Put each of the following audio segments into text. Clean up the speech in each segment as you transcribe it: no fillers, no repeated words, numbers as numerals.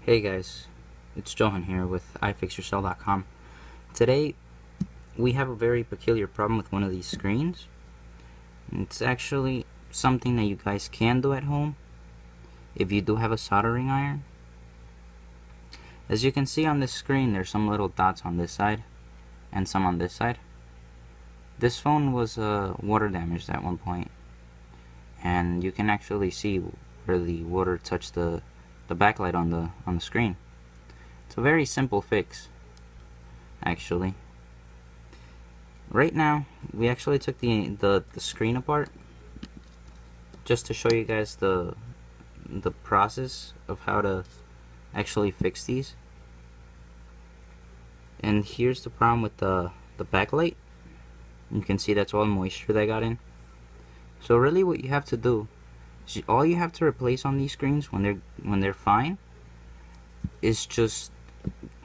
Hey guys, it's Johan here with Ifixyourcell.com. Today we have a very peculiar problem with one of these screens. It's actually something that you guys can do at home if you do have a soldering iron. As you can see on this screen, there's some little dots on this side and some on this side. This phone was water damaged at one point, and you can actually see where the water touched the backlight on the screen. It's a very simple fix, actually. Right now, we actually took the screen apart just to show you guys the process of how to actually fix these. And here's the problem with the backlight. You can see that's all moisture that got in. So really, what you have to do, all you have to replace on these screens when they're fine is just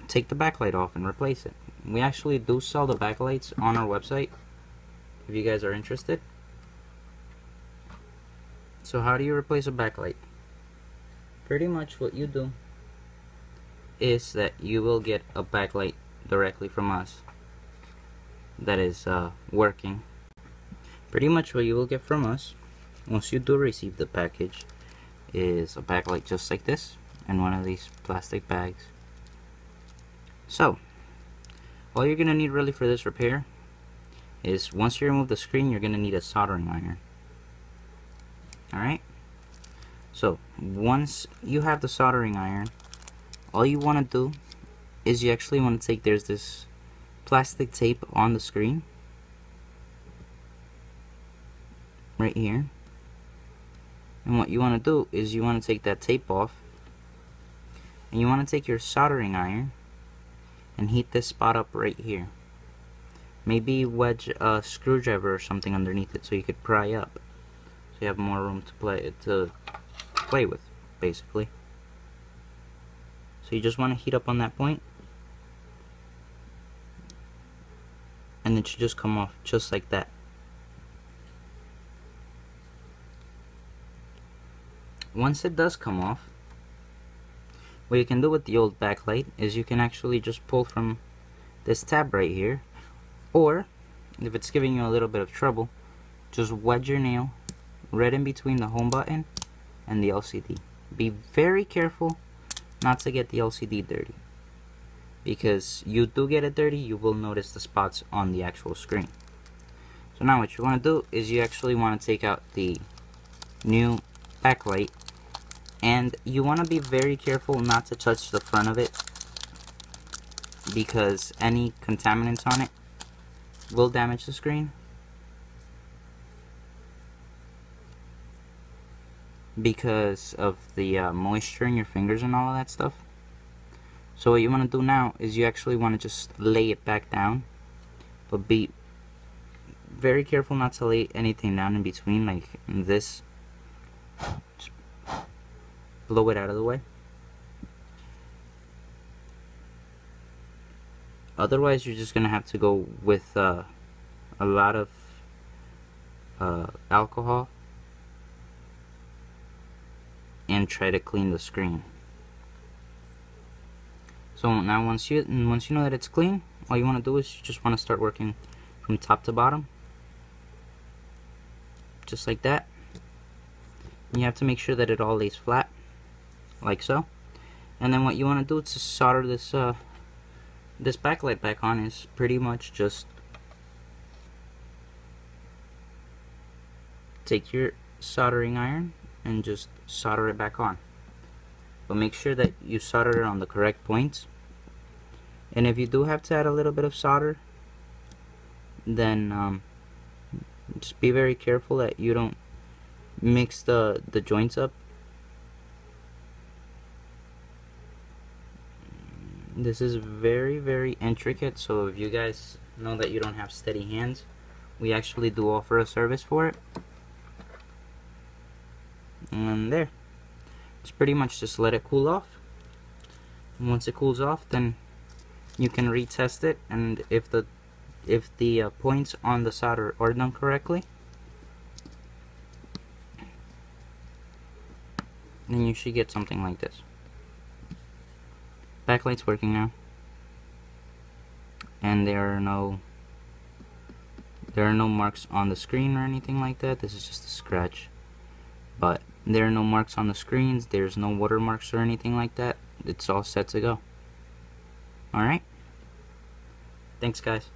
take the backlight off and replace it. We actually do sell the backlights on our website if you guys are interested. So how do you replace a backlight? Pretty much what you do is that you will get a backlight directly from us that is working. Pretty much what you will get from us once you do receive the package is a backlight just like this in one of these plastic bags. So all you're gonna need really for this repair is, once you remove the screen, you're gonna need a soldering iron. Alright, so once you have the soldering iron, all you want to do is you actually want to take, there's this plastic tape on the screen right here. And what you want to do is you want to take that tape off, and you want to take your soldering iron and heat this spot up right here. Maybe wedge a screwdriver or something underneath it so you could pry up, so you have more room to play with, basically. So you just want to heat up on that point, and it should just come off just like that. Once it does come off, what you can do with the old backlight is you can actually just pull from this tab right here, or if it's giving you a little bit of trouble, just wedge your nail right in between the home button and the LCD. Be very careful not to get the LCD dirty, because you do get it dirty, you will notice the spots on the actual screen. So now what you want to do is you actually want to take out the new backlight, and you want to be very careful not to touch the front of it, because any contaminants on it will damage the screen. Because of the moisture in your fingers and all of that stuff. So what you want to do now is you actually want to just lay it back down, but be very careful not to lay anything down in between, like this. Just blow it out of the way. Otherwise, you're just gonna have to go with a lot of alcohol and try to clean the screen. So now once you know that it's clean, all you want to do is you just want to start working from top to bottom, just like that. And you have to make sure that it all lays flat, like so. And then what you want to do to solder this this backlight back on is pretty much just take your soldering iron and just solder it back on. But make sure that you solder it on the correct points. And if you do have to add a little bit of solder, then just be very careful that you don't mix the joints up. This is very, very intricate, so if you guys know that you don't have steady hands, we actually do offer a service for it. And there, it's pretty much just let it cool off. And once it cools off, then you can retest it, and if the points on the solder are done correctly, then you should get something like this. Backlight's working now, and there are no marks on the screen or anything like that. This is just a scratch, but there are no marks on the screens. There's no watermarks or anything like that. It's all set to go. Alright, thanks guys.